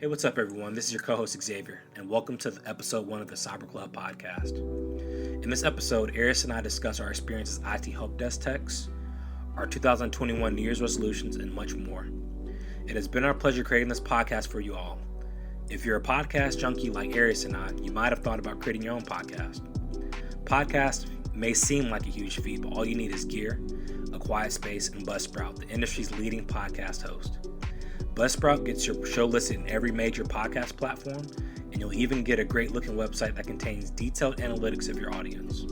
Hey, what's up, everyone? This is your co-host Xavier, and welcome to episode 1 of the CybrClub podcast. In this episode, Aries and I discuss our experience as IT help desk techs, our 2021 New Year's resolutions, and much more. It has been our pleasure creating this podcast for you all. If you're a podcast junkie like Aries and I, you might have thought about creating your own podcast. Podcast may seem like a huge feat, but all you need is gear, a quiet space, and Buzzsprout, the industry's leading podcast host. Buzzsprout gets your show listed in every major podcast platform, and you'll even get a great-looking website that contains detailed analytics of your audience.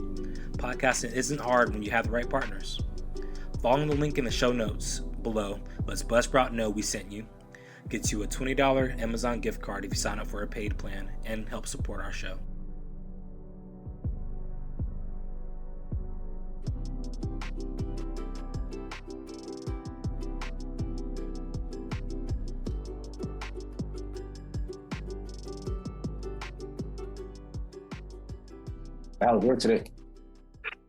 Podcasting isn't hard when you have the right partners. Following the link in the show notes below lets Buzzsprout know we sent you, gets you a $20 Amazon gift card if you sign up for a paid plan, and helps support our show. How was work today?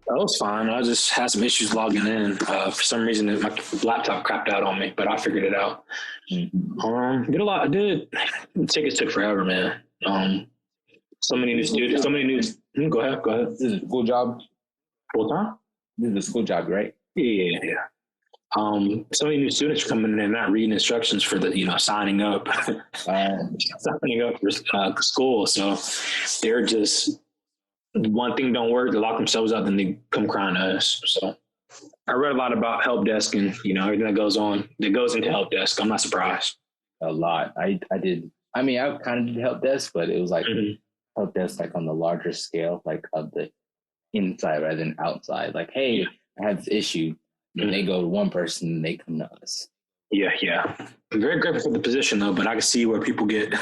That was fine. I just had some issues logging in. For some reason, my laptop crapped out on me, but I figured it out. Did a lot. I did. Tickets took forever, man. So many new students. So many new. Go ahead. This is a school job. Full time? This is a school job, right? Yeah. So many new students are coming in and not reading instructions for the, signing up, signing up for school. So they're just. One thing don't work, they lock themselves out, then they come crying to us. So I read a lot about help desk and, everything that goes into help desk. I'm not surprised. A lot. I did. I mean, I kind of did help desk, but it was like help desk like on the larger scale, like of the inside rather than outside. Like, hey, I have this issue. And they go to one person and they come to us. Yeah. I'm very grateful for the position though, but I can see where people get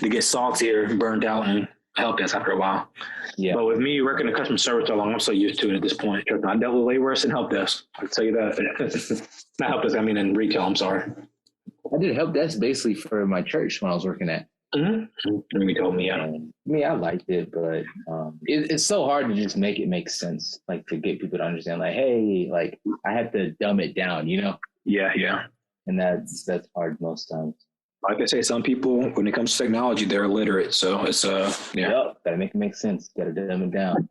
they get salty or burned out and help desk after a while. Yeah. But with me working in customer service so long, I'm so used to it at this point. I dealt with way worse than help desk. I can tell you that. Not help desk, I mean in retail, I'm sorry. I did help desk basically for my church when I was working at. You told me, yeah. I liked it, but it's so hard to just make it make sense, like to get people to understand, like, hey, like I have to dumb it down, Yeah. And that's hard most times. Like I say, some people, when it comes to technology, they're illiterate. So it's, Yep, gotta make it make sense. Gotta dumb it down.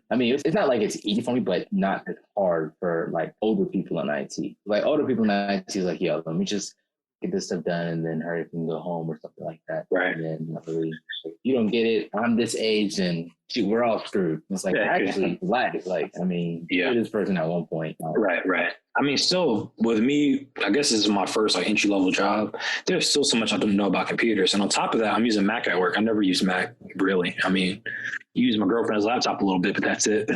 I mean, it's not like it's easy for me, but not as hard for like older people in IT. Like older people in IT is like, yo, let me just get this stuff done and then hurry up and go home or something like that. Right. And then really, if you don't get it, I'm this age and shoot, we're all screwed. It's like, actually, life. Like, I mean, you're this person at one point. Right. I mean, still, with me, I guess this is my first entry-level job. There's still so much I don't know about computers. And on top of that, I'm using Mac at work. I never use Mac, really. I mean, I use my girlfriend's laptop a little bit, but that's it.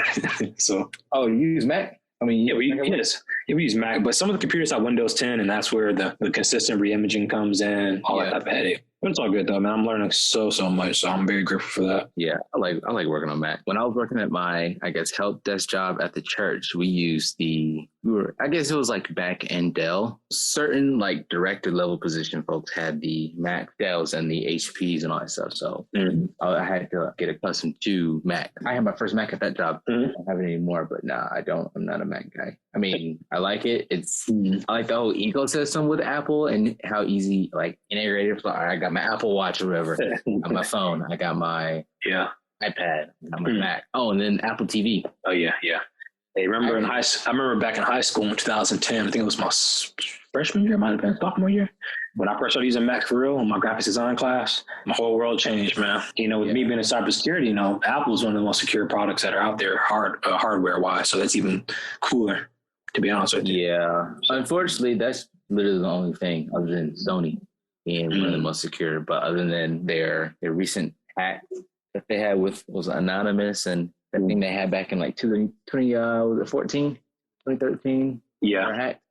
So. Oh, you use Mac? I mean, we use Mac, but some of the computers have Windows 10, and that's where the consistent re-imaging comes in, all that type of headache. But it's all good though, man. I'm learning so much, so I'm very grateful for that. Yeah, I like working on Mac. When I was working at my, help desk job at the church, we used I guess it was like back in Dell. Certain like director level position folks had the Mac Dells and the HPs and all that stuff. So I had to get accustomed to Mac. I had my first Mac at that job. I don't have it anymore, but nah, I don't. I'm not a Mac guy. I mean, I like it. I like the whole ecosystem with Apple and how easy like integrated. So I got my Apple Watch or whatever on my phone. I got my iPad. I got my Mac. Oh, and then Apple TV. Oh yeah. Hey, I remember back in high school in 2010. I think it was my freshman year, might have been sophomore year, when I first started using Mac for real in my graphics design class. My whole world changed, man. With me being in cybersecurity, Apple is one of the most secure products that are out there, hardware wise. So that's even cooler, to be honest with you. Yeah, unfortunately, that's literally the only thing other than Sony being one of the most secure. But other than their recent hack that they had was Anonymous and that thing they had back in like 2013. Yeah. Hack.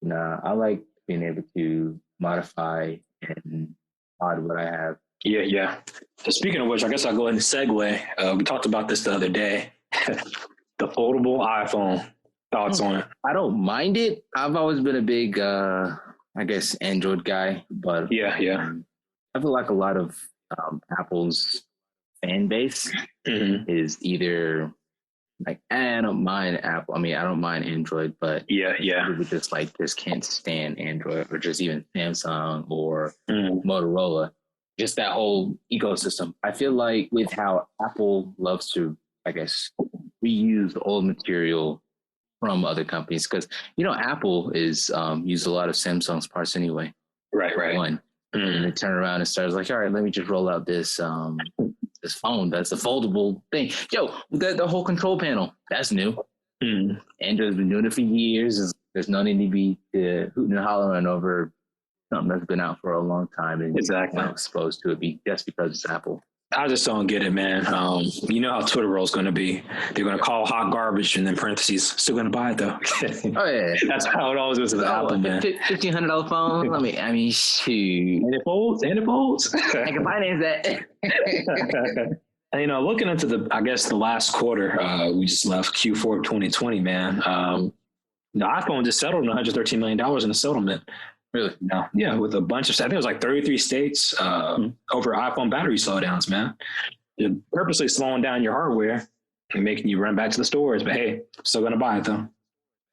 Nah, I like being able to modify and mod what I have. Yeah. So speaking of which, I guess I'll go ahead and segue. We talked about this the other day. The foldable iPhone. Thoughts on it? I don't mind it. I've always been a big, Android guy, but yeah. I feel like a lot of Apple's fan base is either like, I don't mind Apple. I mean, I don't mind Android, but people just can't stand Android or just even Samsung or Motorola. just that whole ecosystem. I feel like with how Apple loves to, I guess, reuse old material from other companies, because Apple is used a lot of Samsung's parts anyway. Right. One, and they turn around and starts like, all right, let me just roll out this this phone that's a foldable thing. Yo, the whole control panel, that's new. Android's been doing it for years. There's no need to be hooting and hollering over something that's been out for a long time and exactly not exposed to it just because it's Apple. I just don't get it, man. You know how Twitter world's going to be. They're going to call hot garbage and then parentheses, still going to buy it though. Oh yeah, that's how it always was with Apple, man. $1,500 phone. I mean, shoot. And it folds. I can finance that. And, looking into the last quarter, we just left Q4 of 2020, man. The iPhone just settled on $113 million in a settlement. Really? No. Yeah, with a bunch of, I think it was like 33 states over iPhone battery slowdowns, man. You're purposely slowing down your hardware and making you run back to the stores. But hey, still going to buy it though.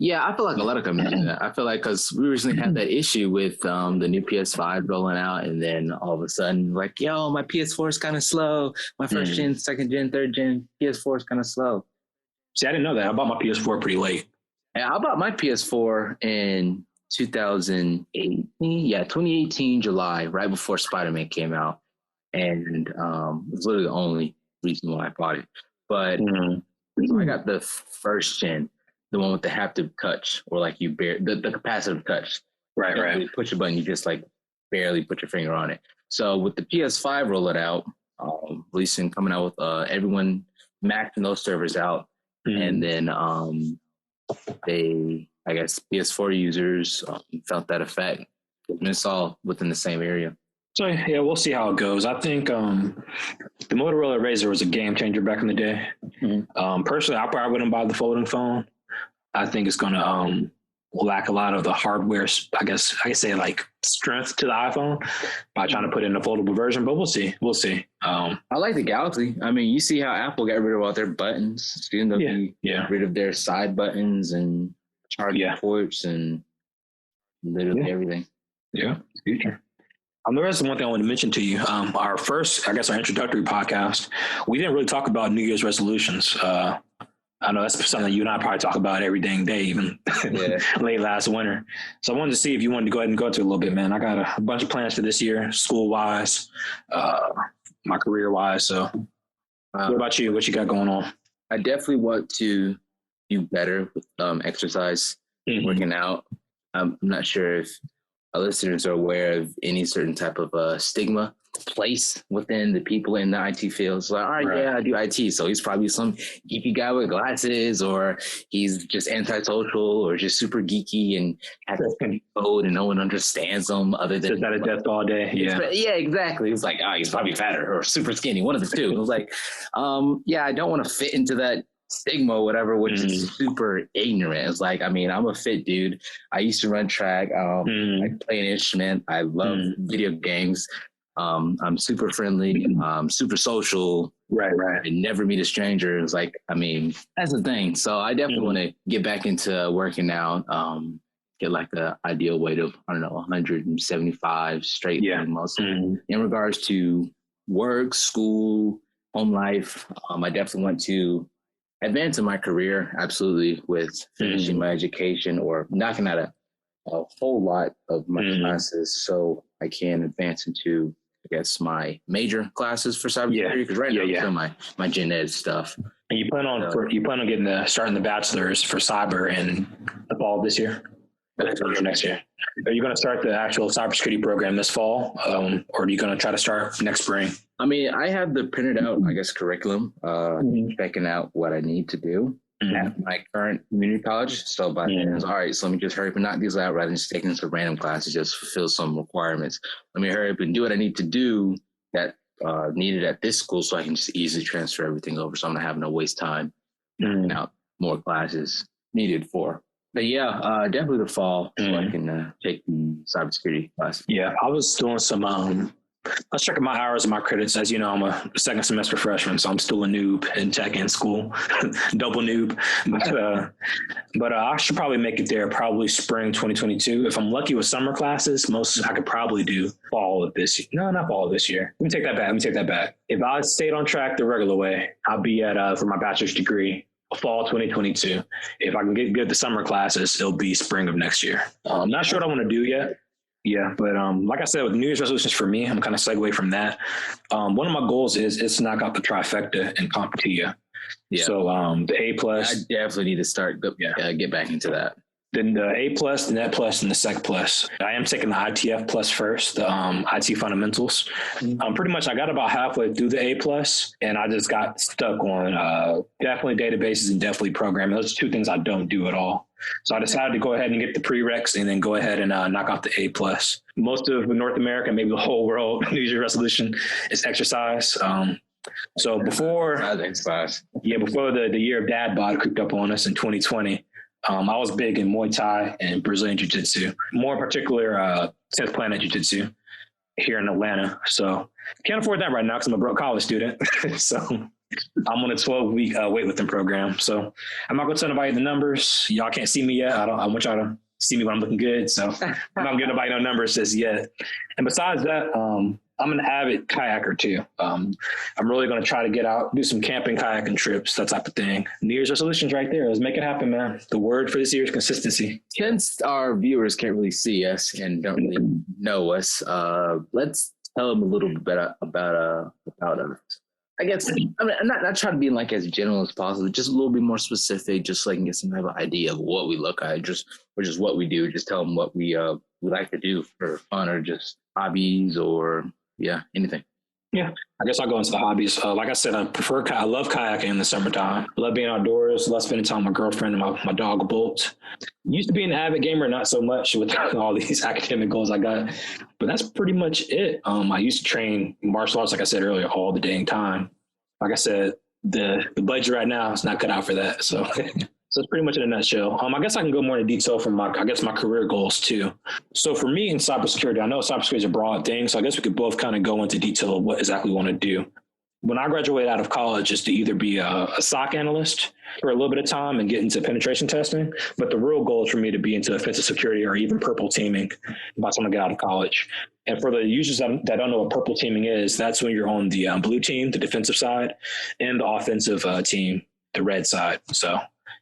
Yeah, I feel like a lot of companies do that. I feel like because we recently had that issue with the new PS5 rolling out, and then all of a sudden, like, yo, my PS4 is kind of slow. My first gen, second gen, third gen PS4 is kind of slow. See, I didn't know that. I bought my PS4 pretty late. Yeah, I bought my PS4 in 2018 July, right before Spider-Man came out, and it was literally the only reason why I bought it. But so I got the first gen, the one with the haptic touch, or like the capacitive touch. Right. You push a button, you just like barely put your finger on it. So with the PS5 rolling out, coming out with everyone maxing those servers out, and then I guess PS4 users felt that effect. And it's all within the same area. So yeah, we'll see how it goes. I think the Motorola Razr was a game changer back in the day. Personally, I probably wouldn't buy the folding phone. I think it's going to lack a lot of the hardware, I guess I could say, like, strength to the iPhone by trying to put in a foldable version, but we'll see. I like the Galaxy. I mean, you see how Apple got rid of all their buttons. Got rid of their side buttons and charging ports and literally everything. Yeah, future. The rest of one thing I want to mention to you, our introductory podcast, we didn't really talk about New Year's resolutions. I know that's something you and I probably talk about every dang day, even late last winter. So I wanted to see if you wanted to go ahead and go into it a little bit, man. I got a bunch of plans for this year, school-wise, my career-wise. So what about you? What you got going on? I definitely want to do better with exercise, working out. I'm not sure if our listeners are aware of any certain type of stigma place within the people in the IT field. So like, all right, yeah, I do IT. So he's probably some geeky guy with glasses, or he's just antisocial, or just super geeky and has to code and no one understands him other than just at a desk all day. Yeah, exactly. It's like, he's probably fatter or super skinny, one of the two. It was like, I don't want to fit into that stigma or whatever, which is super ignorant. It's like, I mean, I'm a fit dude. I used to run track. I play an instrument. I love video games. I'm super friendly, super social. Right. I never meet a stranger. It's like, I mean, that's the thing. So I definitely want to get back into working out, get like the ideal weight of, 175 straight muscle. In regards to work, school, home life, I definitely want to advance in my career, absolutely, with finishing my education or knocking out a whole lot of my classes so I can advance into, I guess, my major classes for cybersecurity, because now I'm doing my gen ed stuff. And you plan on starting the bachelor's for cyber in the fall of this year? Or next year? Are you going to start the actual cybersecurity program this fall, or are you going to try to start next spring? I mean, I have the printed out, I guess, curriculum, checking out what I need to do at my current community college. So by then, it's all right, so let me just hurry up and knock these out rather than just taking some random classes, just fulfill some requirements. Let me hurry up and do what I need to do that needed at this school so I can just easily transfer everything over. So I'm not having to waste time knocking out more classes needed for. But definitely the fall so I can take the cybersecurity class. Yeah, I was doing some was checking my hours and my credits. As you know, I'm a second semester freshman, so I'm still a noob in tech in school, double noob. But I should probably make it there probably spring 2022. If I'm lucky with summer classes, I could probably do fall of this year. No, not fall of this year. Let me take that back. If I stayed on track the regular way, I'll be at for my bachelor's degree fall 2022. If I can get the summer classes, it'll be spring of next year. I'm not sure what I want to do yet. Yeah, but like I said, with New Year's resolutions for me, I'm kind of segue from that. One of my goals is to knock out the trifecta in CompTIA. Yeah. So the A plus. I definitely need to start get back into that. Then the A plus, the Net plus, and the Sec plus. I am taking the ITF plus first, the IT fundamentals. Pretty much I got about halfway through the A plus, and I just got stuck on definitely databases and definitely programming. Those are two things I don't do at all. So I decided to go ahead and get the prereqs and then go ahead and knock out the A plus. Most of North America, maybe the whole world, New Year's resolution is exercise. So before the year of dad bod creeped up on us in 2020, I was big in Muay Thai and Brazilian Jiu-Jitsu, more in particular 10th Planet Jiu-Jitsu here in Atlanta. So can't afford that right now because I'm a broke college student. So I'm on a 12-week weightlifting program. So I'm not going to tell nobody the numbers. Y'all can't see me yet. I want y'all to see me when I'm looking good. So I'm not going to give nobody no numbers just yet. And besides that, I'm an avid kayaker too. I'm really going to try to get out, do some camping, kayaking trips, that type of thing. New Year's resolutions right there. Let's make it happen, man. The word for this year is consistency. Since our viewers can't really see us and don't really know us, let's tell them a little bit about us. I guess I'm not trying to be like as general as possible, just a little bit more specific, just so I can get some type of idea of what we look at, just what we do. Just tell them what we like to do for fun or just hobbies or anything. Yeah, I guess I'll go into the hobbies. Like I said, I love kayaking in the summertime. I love being outdoors. I love spending time with my girlfriend and my dog Bolt. Used to be an avid gamer, not so much with all these academic goals I got, but that's pretty much it. I used to train martial arts, like I said earlier, all the dang time. Like I said, the budget right now is not cut out for that. So that's pretty much in a nutshell. I guess I can go more into detail from my career goals too. So for me in cybersecurity, I know cybersecurity is a broad thing. So I guess we could both kind of go into detail of what exactly we want to do. When I graduated out of college, is to either be a SOC analyst for a little bit of time and get into penetration testing. But the real goal is for me to be into offensive security or even purple teaming by the time I get out of college. And for the users that don't know what purple teaming is, that's when you're on the blue team, the defensive side, and the offensive team, the red side. So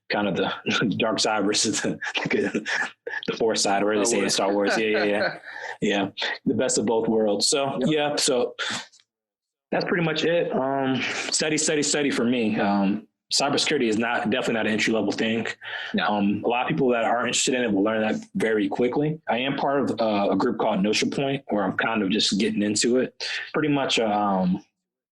kind of the dark side versus the force side, or they say in Star Wars. Yeah. The best of both worlds. So so that's pretty much it. Study for me. Cybersecurity is definitely not an entry level thing. No. A lot of people that are interested in it will learn that very quickly. I am part of a group called Notion Point, where I'm kind of just getting into it. Pretty much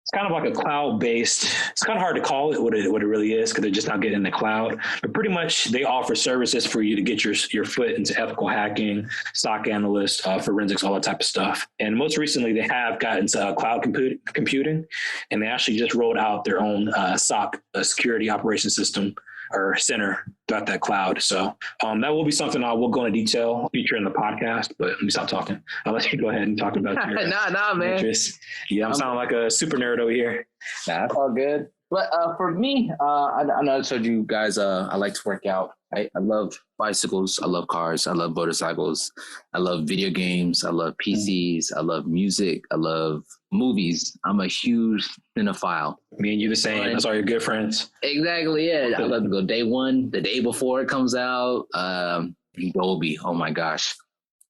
it's kind of like a cloud-based, it's kind of hard to call it what it really is because they're just not getting in the cloud. But pretty much they offer services for you to get your foot into ethical hacking, SOC analyst, forensics, all that type of stuff. And most recently they have gotten into cloud computing, and they actually just rolled out their own SOC security operations system or center throughout that cloud. So that will be something I will go into detail, feature in the podcast, but let me stop talking. I'll let you go ahead and talk about your nah, man. interests. Yeah, I'm sounding like a super nerd over here. Nah, that's all good. But for me, I know I told you guys I like to work out. I love bicycles. I love cars. I love motorcycles. I love video games. I love PCs. I love music. I love movies. I'm a huge cinephile. Me and you the same. That's all your good friends. Exactly. Yeah. I love to go day one, the day before it comes out. Dolby. Oh my gosh.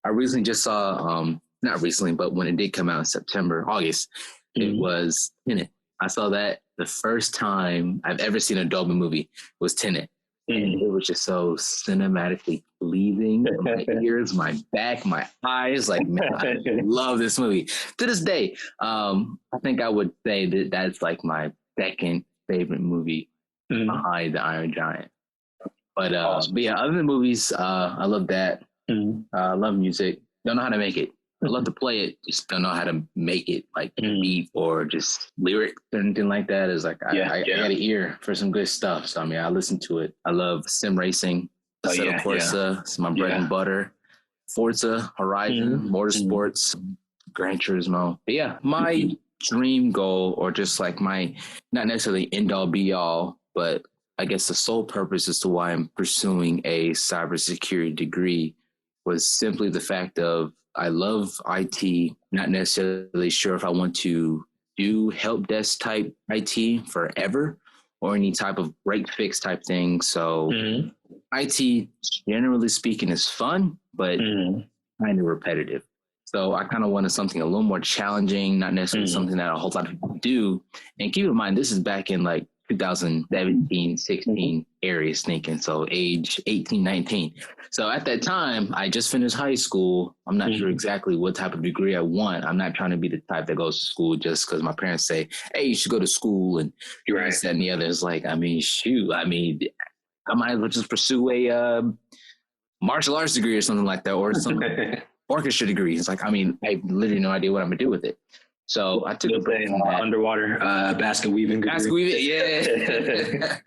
I recently just saw, not recently, but when it did come out in August, it was Tenet. I saw that the first time I've ever seen a Dolby movie was Tenet. And it was just so cinematically pleasing. My ears, my back, my eyes. Like, man, I love this movie. To this day, I think I would say that that's like my second favorite movie behind The Iron Giant. But yeah, other than movies, I love that. I love music. Don't know how to make it. I love to play it, just don't know how to make it like beat or just lyrics or anything like that. Is like I got an ear for some good stuff. So I mean, I listen to it. I love sim racing. Corsa. It's my bread and butter. Forza, Horizon, Motorsports. Gran Turismo. But yeah, my dream goal, or just like my, not necessarily end all be all, but I guess the sole purpose as to why I'm pursuing a cybersecurity degree was simply the fact of I love IT, not necessarily sure if I want to do help desk type IT forever or any type of break fix type thing. So IT, generally speaking, is fun, but kind of repetitive. So I kind of wanted something a little more challenging, not necessarily something that a whole lot of people do. And keep in mind, this is back in like 2017, 16 areas thinking. So age 18, 19. So at that time, I just finished high school. I'm not sure exactly what type of degree I want. I'm not trying to be the type that goes to school just because my parents say, hey, you should go to school and this, that, and the other. It's like, I mean, shoot, I might as well just pursue a martial arts degree or something like that, or some orchestra degree. It's like, I mean, I have literally no idea what I'm gonna do with it. So I took a break from that. Underwater basket weaving. Basket weaving, yeah.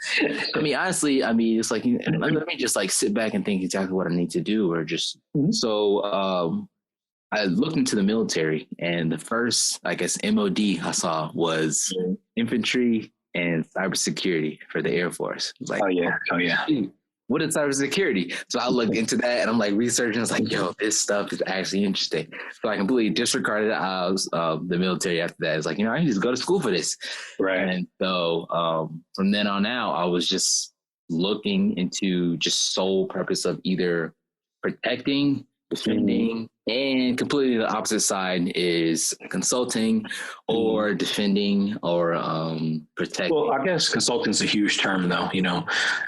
I mean, honestly, it's like, let me just like sit back and think exactly what I need to do, or just so. I looked into the military, and the first, I guess, MOD I saw was infantry and cybersecurity for the Air Force. Like, oh yeah. What is cybersecurity? So I looked into that, and I'm like researching. I was like, yo, this stuff is actually interesting. So I completely disregarded the military after that. It's like, I need to go to school for this. Right. And so from then on out, I was just looking into just sole purpose of either protecting, defending, and completely the opposite side is consulting or defending or protecting. Well, I guess consulting is a huge term, though.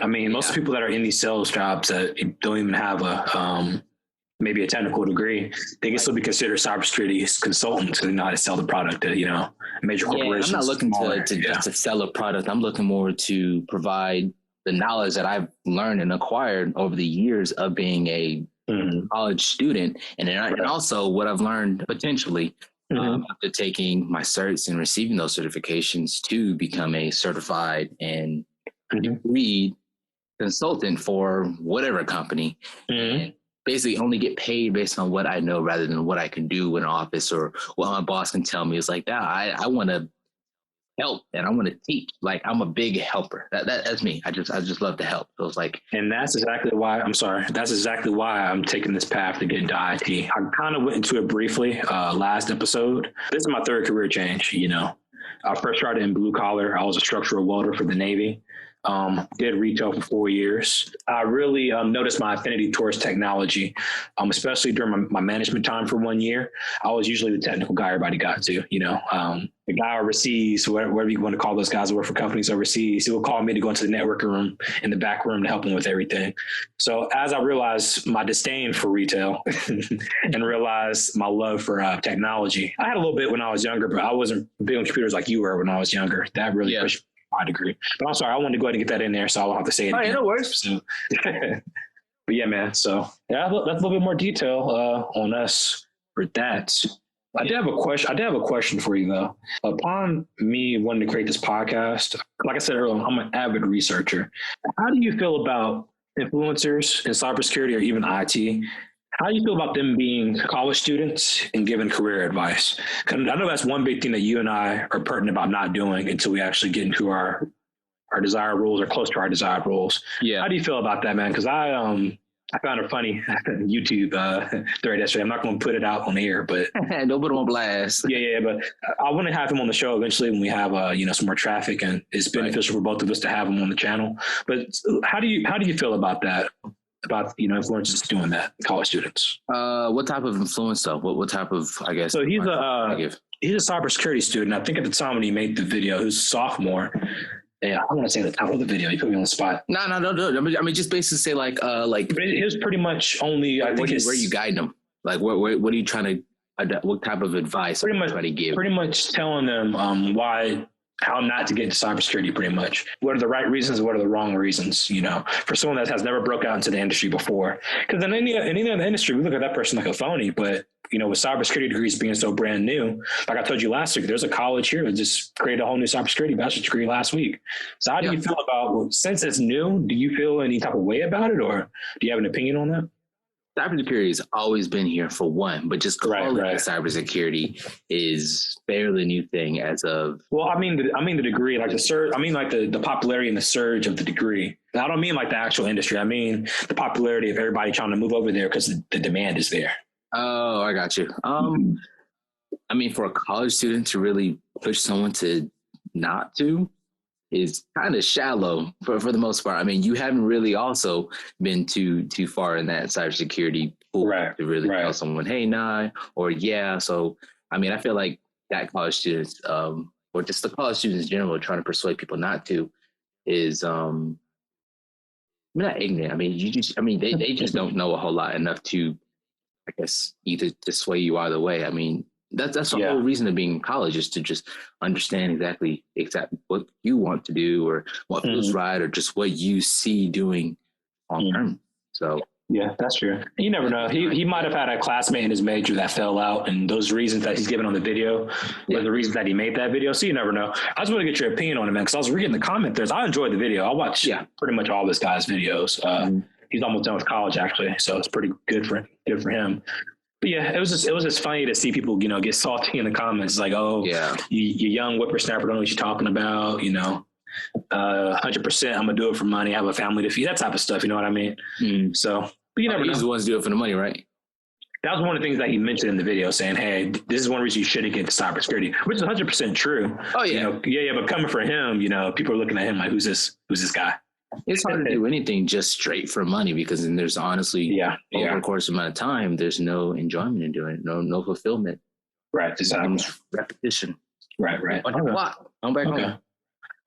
Most people that are in these sales jobs that don't even have a maybe a technical degree, they can still be considered cybersecurity consultants because they know how to sell the product to major corporations. I'm not looking to sell a product. I'm looking more to provide the knowledge that I've learned and acquired over the years of being a college student, and also what I've learned potentially after taking my certs and receiving those certifications to become a certified and degreed consultant for whatever company, and basically only get paid based on what I know rather than what I can do in an office or what my boss can tell me. It's like that. I want to help and I want to teach. Like, I'm a big helper. That's me. I just love to help. So it's like, and that's exactly why I'm taking this path to get into IT. I kind of went into it briefly last episode. This is my third career change. I first started in blue collar. I was a structural welder for the Navy. Did retail for 4 years. I really noticed my affinity towards technology, especially during my management time for 1 year. I was usually the technical guy everybody got to, the guy overseas, whatever you want to call those guys who work for companies overseas, he would call me to go into the networking room in the back room to help him with everything. So as I realized my disdain for retail and realized my love for technology, I had a little bit when I was younger, but I wasn't big on computers like you were when I was younger. That really pushed me. My degree, but I'm sorry, I wanted to go ahead and get that in there, so I won't have to say it again. No worries. So, but yeah, man. So yeah, that's a little bit more detail on us for that. I did have a question for you though. Upon me wanting to create this podcast, like I said earlier, I'm an avid researcher. How do you feel about influencers in cybersecurity or even IT? How do you feel about them being college students and giving career advice? Because I know that's one big thing that you and I are pertinent about not doing until we actually get into our desired roles or close to our desired roles. Yeah. How do you feel about that, man? Because I found a funny YouTube thread yesterday. I'm not going to put it out on the air, but don't put it on blast. Yeah. But I want to have him on the show eventually when we have some more traffic, and it's beneficial for both of us to have him on the channel. But how do you feel about that? About influencers doing that, college students. What type of influence though? What type of, I guess? So he's a cybersecurity student. I think at the time when he made the video, he was a sophomore. Yeah, I want to say the title of the video. You put me on the spot. No. I mean, just basically say like his pretty much only. I think where you guiding them. Like, what are you trying to? What type of advice? Pretty much trying to give. Pretty much telling them how not to get into cybersecurity, pretty much. What are the right reasons? What are the wrong reasons? For someone that has never broke out into the industry before. Because in any other industry, we look at that person like a phony. But, with cybersecurity degrees being so brand new, like I told you last week, there's a college here that just created a whole new cybersecurity bachelor's degree last week. So how do you feel about, since it's new, do you feel any type of way about it? Or do you have an opinion on that? cybersecurity has always been here for one, but just calling it cybersecurity is fairly new thing as of. Well, I mean the degree, like the surge. I mean like the popularity and the surge of the degree. I don't mean like the actual industry. I mean the popularity of everybody trying to move over there because the demand is there. Oh, I got you. I mean, for a college student to really push someone to not to is kind of shallow for the most part. I mean, you haven't really also been too far in that cybersecurity pool to really tell someone, hey, nah, or yeah. So, I mean, I feel like that college students, or just the college students in general, trying to persuade people not to is, not ignorant. I mean, they just don't know a whole lot enough to, I guess, either to sway you either way. I mean, that's the whole reason of being in college, is to just understand exactly what you want to do or what feels right, or just what you see doing on term. So yeah, that's true. You never know. He might have had a classmate in his major that fell out, and those reasons that he's given on the video were the reasons that he made that video. So you never know. I just want to get your opinion on it, man, because I was reading the comment there. I enjoyed the video. I watched pretty much all this guy's videos. He's almost done with college, actually, so it's pretty good for him. But yeah, it was just funny to see people, get salty in the comments. Like, oh, you young whippersnapper, don't know what you're talking about. 100%, I'm gonna do it for money. I have a family to feed. That type of stuff. You know what I mean? So, but you never know. He's the ones do it for the money, right? That was one of the things that he mentioned in the video, saying, "Hey, this is one reason you shouldn't get into cybersecurity," which is 100% true. Oh yeah, but coming from him, people are looking at him like, "Who's this guy?" It's hard to do anything just straight for money, because then there's honestly over a course amount of time, there's no enjoyment in doing it, no fulfillment. Right, exactly. Repetition. Right. I'm back home.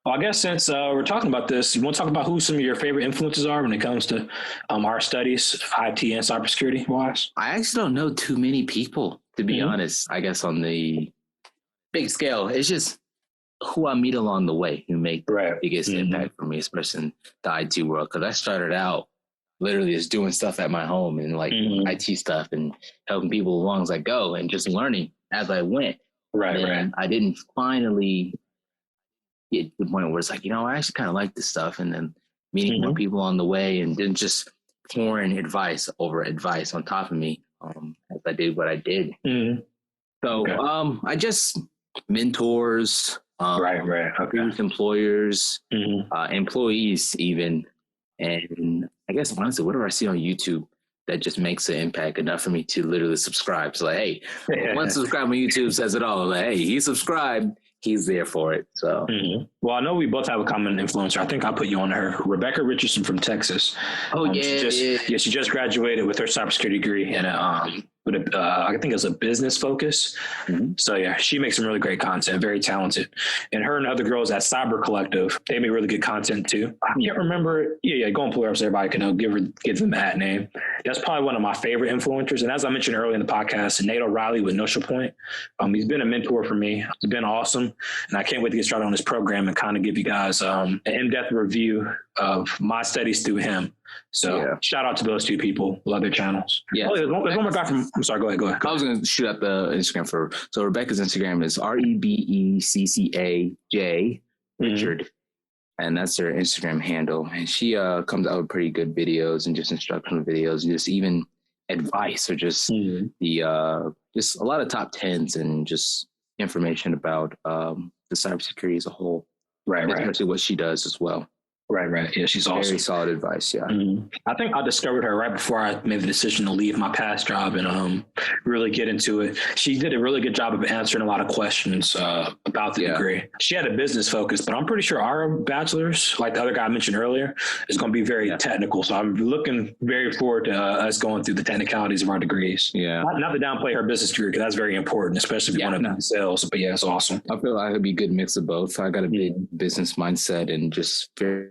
Well, I guess since we're talking about this, you want to talk about who some of your favorite influences are when it comes to our studies, IT and cybersecurity wise? I actually don't know too many people, to be honest. I guess on the big scale, it's just who I meet along the way who make the biggest impact for me, especially in the IT world. Because I started out literally just doing stuff at my home and like IT stuff and helping people along as I go and just learning as I went. Right. I didn't finally get to the point where it's like, I actually kind of like this stuff. And then meeting more people on the way, and then just pouring advice over advice on top of me as I did what I did. So I just mentors, employers, employees even. And I guess honestly, whatever I see on YouTube that just makes an impact enough for me to literally subscribe. So like, hey, one subscribe on YouTube says it all. Like, hey, he subscribed, he's there for it. So well, I know we both have a common influencer. I think I'll put you on her, Rebecca Richardson from Texas. She just graduated with her cybersecurity degree and I think it's a business focus. So yeah, she makes some really great content, very talented. And her and other girls at CybrClub, they make really good content too. I can't remember. Go and pull her up so everybody can give them that name. That's probably one of my favorite influencers. And as I mentioned earlier in the podcast, Nate O'Reilly with Notional Point. He's been a mentor for me. It's been awesome. And I can't wait to get started on this program and kind of give you guys an in-depth review of my studies through him. So shout out to those two people. Love their channels. Yeah. There's one more guy from, I'm sorry, go ahead. I was going to shoot out the Instagram so Rebecca's Instagram is REBECCAJ Richard. And that's her Instagram handle. And she comes out with pretty good videos and just instructional videos and just even advice or just just a lot of top 10s and just information about the cybersecurity as a whole. Right. Especially what she does as well. Right. Yeah, she's awesome. Very solid advice, yeah. I think I discovered her right before I made the decision to leave my past job and really get into it. She did a really good job of answering a lot of questions about the degree. She had a business focus, but I'm pretty sure our bachelor's, like the other guy I mentioned earlier, is going to be very technical. So I'm looking very forward to us going through the technicalities of our degrees. Yeah. Not to downplay her business degree, because that's very important, especially if you want to be in sales. But yeah, it's awesome. I feel like it would be a good mix of both. I got a big business mindset and just very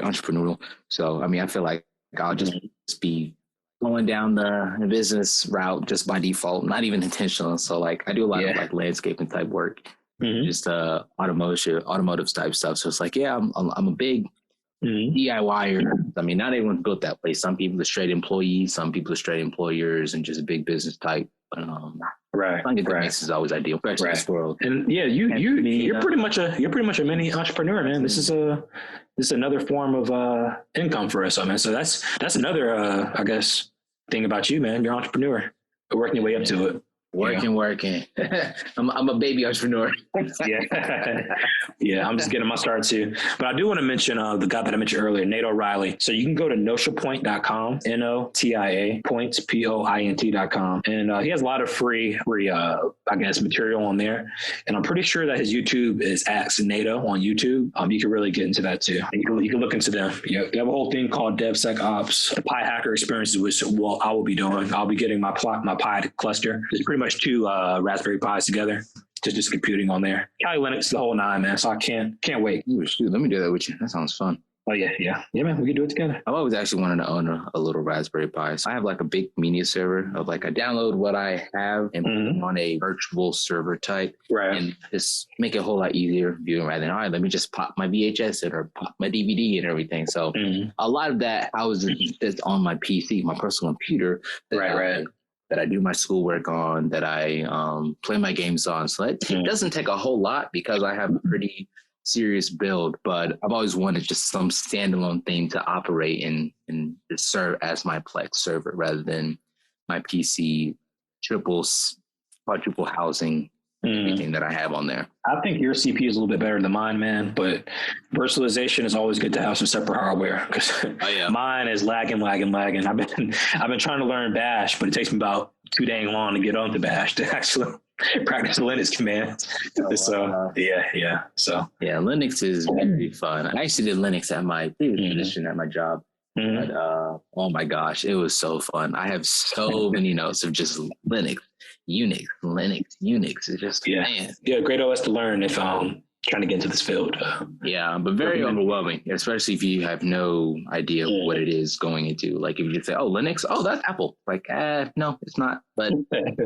entrepreneurial. So, I mean, I feel like I'll just be going down the business route just by default, not even intentional. So like I do a lot of like landscaping type work, just automotive type stuff. So it's like, I'm a big DIYer. I mean, not everyone's built that way. Some people are straight employees, some people are straight employers and just a big business type. I think the mix is always ideal, especially in this world. And you're pretty much a mini entrepreneur, man. This is another form of income for us. I mean, so that's another I guess thing about you, man. You're an entrepreneur. You're working your way up to it. Working. I'm a baby entrepreneur. Yeah. I'm just getting my start too. But I do want to mention the guy that I mentioned earlier, Nate O'Reilly. So you can go to notiapoint.com, NOTIA points, POINT.com. And he has a lot of free, I guess, material on there. And I'm pretty sure that his YouTube is Ask NATO on YouTube. You can really get into that too. You can look into them. Yeah, they have a whole thing called DevSecOps, the Pi Hacker experiences, which I will be doing. I'll be getting my Pi cluster. It's pretty much 2 Raspberry Pis together, just computing on there. Kali Linux, the whole 9, man. So I can't wait. Ooh, shoot, let me do that with you. That sounds fun. Oh yeah, man. We can do it together. I've always actually wanted to own a little Raspberry Pi. So I have like a big media server of like I download what I have and put it on a virtual server type, right? And just make it a whole lot easier viewing rather than all right, let me just pop my VHS in or pop my DVD and everything. So a lot of that I was just on my PC, my personal computer. Right. That I do my schoolwork on, that I play my games on. So it doesn't take a whole lot because I have a pretty serious build, but I've always wanted just some standalone thing to operate and serve as my Plex server rather than my PC quadruple housing everything that I have on there. I think your CPU is a little bit better than mine, man, but virtualization is always good to have some separate hardware because mine is lagging. I've been trying to learn Bash, but it takes me about too dang long to get onto Bash to actually practice Linux commands. So Linux is very fun. I actually did Linux at my previous position at my job. But oh my gosh, it was so fun. I have so many notes of just Linux, Unix. It's just man. Yeah, great OS to learn if trying to get into this field. But very overwhelming, especially if you have no idea what it is going into. Like if you say, "Oh, Linux, oh that's Apple." Like, no, it's not, but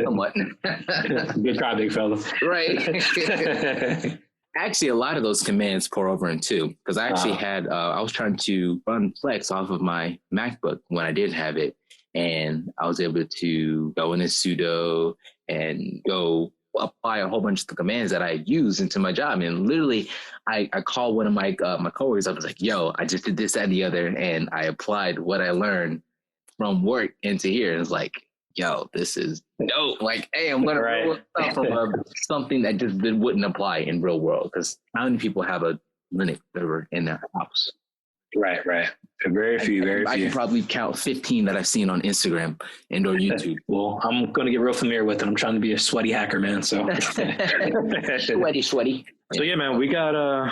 somewhat. Good try, big fella. Right. Actually, a lot of those commands pour over into because I actually had I was trying to run Plex off of my MacBook when I did have it, and I was able to go in a sudo and go apply a whole bunch of the commands that I use into my job. And literally, I called one of my coworkers. I was like, "Yo, I just did this, that, and the other, and I applied what I learned from work into here." And it's like, yo, this is dope. Like, hey, I'm going to roll stuff from something that just wouldn't apply in real world. Because how many people have a Linux server in their house? Right. Very few. I can probably count 15 that I've seen on Instagram and or YouTube. Well, I'm going to get real familiar with it. I'm trying to be a sweaty hacker, man. So sweaty. So yeah, man, we got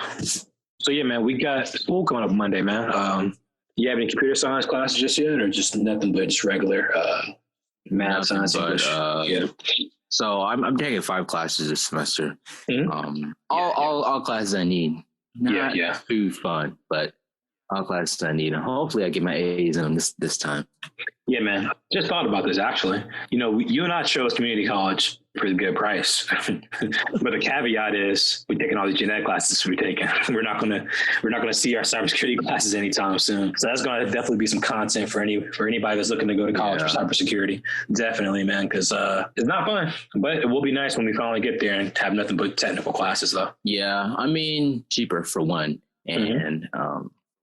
school coming up Monday, man. You have any computer science classes just yet, or just nothing but just regular math, science, English? So I'm taking 5 classes this semester. All classes I need. Not too fun, but all classes I need. And hopefully I get my A's in them this time. Yeah, man. Just thought about this actually. You know, you and I chose community college for a good price, but the caveat is we're taking all these genetic classes we're taking. We're not gonna see our cybersecurity classes anytime soon. So that's gonna definitely be some content for anybody that's looking to go to college for cybersecurity. Definitely, man, because it's not fun, but it will be nice when we finally get there and have nothing but technical classes, though. Yeah, I mean, cheaper for one, and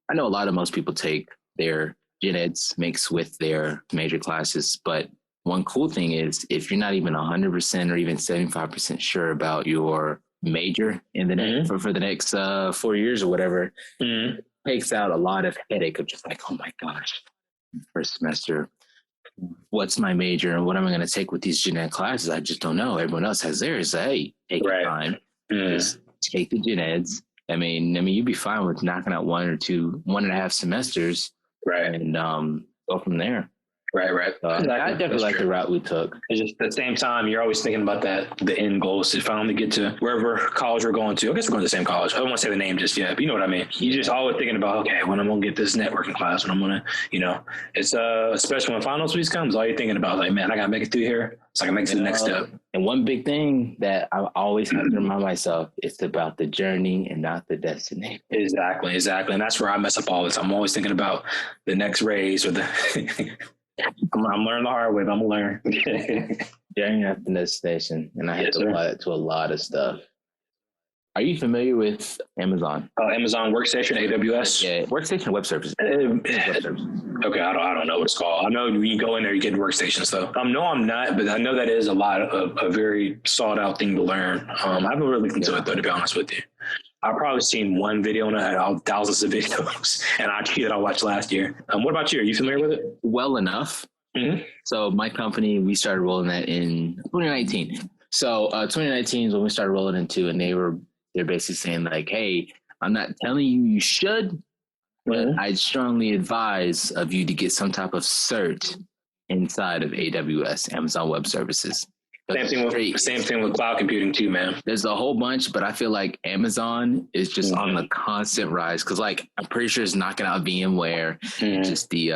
I know most people take their gen eds mixed with their major classes, but one cool thing is if you're not even 100% or even 75% sure about your major in the next, for the next 4 years or whatever, it takes out a lot of headache of just like, oh my gosh, first semester, what's my major and what am I going to take with these gen ed classes? I just don't know. Everyone else has theirs. Hey, take your time. Just take the gen eds. I mean, you'd be fine with knocking out 1.5 semesters, and go from there. Right. I definitely like the route we took. It's just at the same time, you're always thinking about the end goals to finally get to wherever college we're going to. I guess we're going to the same college. I don't want to say the name just yet, but you know what I mean. You're just always thinking about, okay, when I'm going to get this networking class, when I'm going to, it's especially when finals week comes, all you're thinking about, like, man, I got to make it through here so I can make it to the next step. And one big thing that I always have to remind myself, it's about the journey and not the destination. Exactly. And that's where I mess up all the time. I'm always thinking about the next raise or the... I'm learning the hard way, but I'm going to learn. Journey after destination. And I have to apply it to a lot of stuff. Are you familiar with Amazon? Amazon Workstation, AWS. Yeah, Workstation Web Services. Okay, I don't know what it's called. I know when you go in there, you get workstations though. No, I'm not, but I know that is a very sought out thing to learn. I haven't really looked into it though, to be honest with you. I've probably seen one video on it out of thousands of videos, and that I watched last year. What about you? Are you familiar with it? Well enough. Mm-hmm. So my company, we started rolling that in 2019. So 2019 is when we started rolling into, and they're basically saying like, hey, I'm not telling you should, but I'd strongly advise of you to get some type of cert inside of AWS, Amazon Web Services. Same thing with cloud computing too, man. There's a whole bunch, but I feel like Amazon is just on the constant rise because, like, I'm pretty sure it's knocking out VMware, just the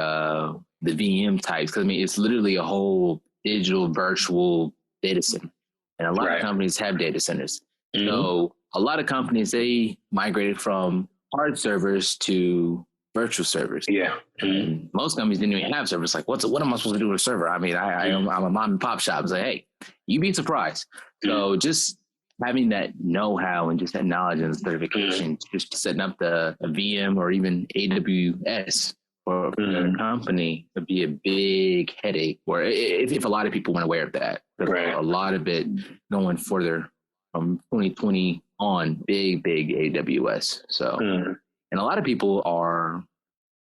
VM types. Because I mean, it's literally a whole digital virtual data center, and a lot of companies have data centers. So a lot of companies, they migrated from hard servers to virtual servers. Yeah. And most companies didn't even have servers. Like, what am I supposed to do with a server? I mean, I'm a mom and pop shop. It's like, hey, you'd be surprised. So just having that know-how and just that knowledge and certification, just setting up a VM or even AWS for a company would be a big headache. Or if a lot of people weren't aware of that, a lot of it going further from 2020 on, big AWS. So, and a lot of people are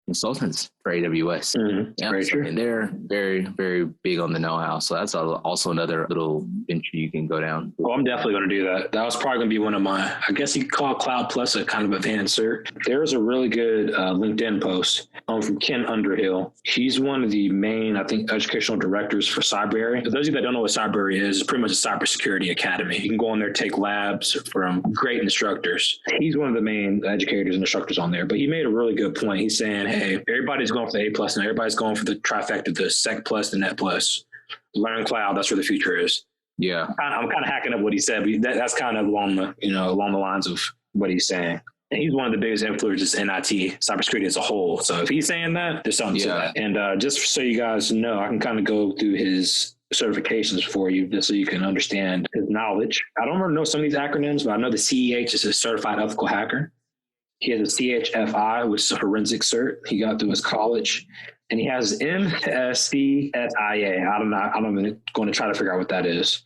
consultants for AWS. Very true. And they're very, very big on the know-how. So that's also another little venture you can go down. Well, I'm definitely going to do that. That was probably going to be one of my, I guess you could call Cloud Plus a kind of advanced cert. There's a really good LinkedIn post from Ken Underhill. He's one of the main, I think, educational directors for Cybrary. For those of you that don't know what Cybrary is, it's pretty much a cybersecurity academy. You can go on there, take labs from great instructors. He's one of the main educators and instructors on there, but he made a really good point. He's saying, hey, everybody's going for the A+ now. Everybody's going for the trifecta, the Sec Plus, the Net Plus. Learn cloud. That's where the future is. Yeah. I'm kind of hacking up what he said, but that's kind of along the lines of what he's saying. And he's one of the biggest influencers in IT, cybersecurity as a whole. So if he's saying that, there's something to that. And just so you guys know, I can kind of go through his certifications for you just so you can understand his knowledge. I don't remember know some of these acronyms, but I know the CEH is a Certified Ethical Hacker. He has a CHFI, which is a forensic cert he got through his college. And he has MSCSIA. I don't know. I'm going to try to figure out what that is.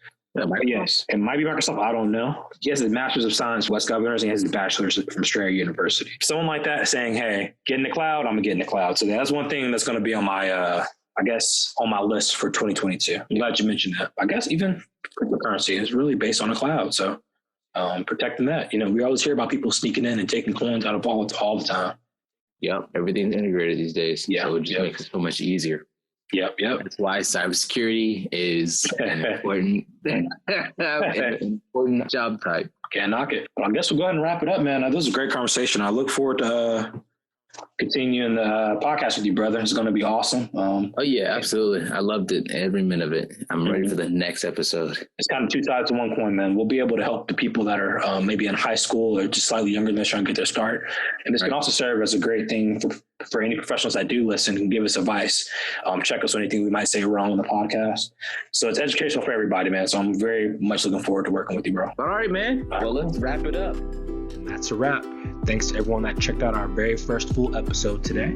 Yes, it might be Microsoft. I don't know. He has his Master's of Science from West Governors, and he has his Bachelor's from Strayer University. Someone like that saying, hey, get in the cloud, I'm going to get in the cloud. So that's one thing that's going to be on my, on my list for 2022. I'm glad you mentioned that. I guess even cryptocurrency is really based on the cloud. So protecting that. We always hear about people sneaking in and taking coins out of wallets all the time. Yep, everything's integrated these days. Yeah, so it just makes it so much easier. Yep. That's why cybersecurity is an important job type. Can't knock it. Well, I guess we'll go ahead and wrap it up, man. This was a great conversation. I look forward to continuing the podcast with you, brother. It's going to be awesome. Oh yeah, absolutely. I loved it, every minute of it. I'm ready for the next episode. It's kind of two sides to one coin, man. We'll be able to help the people that are maybe in high school or just slightly younger than us trying to get their start. And this can also serve as a great thing for any professionals that do listen and give us advice. Check us on anything we might say wrong on the podcast. So it's educational for everybody, man. So I'm very much looking forward to working with you, bro. All right, man. Well, let's wrap it up. And that's a wrap. Thanks to everyone that checked out our very first full episode today.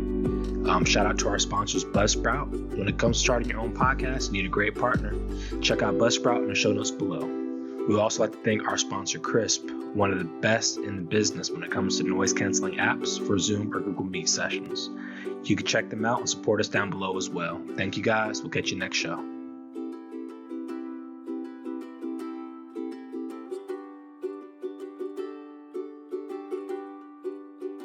Shout out to our sponsors, Buzzsprout. When it comes to starting your own podcast, you need a great partner. Check out Buzzsprout in the show notes below. We would also like to thank our sponsor, Crisp, one of the best in the business when it comes to noise canceling apps for Zoom or Google Meet sessions. You can check them out and support us down below as well. Thank you guys. We'll catch you next show.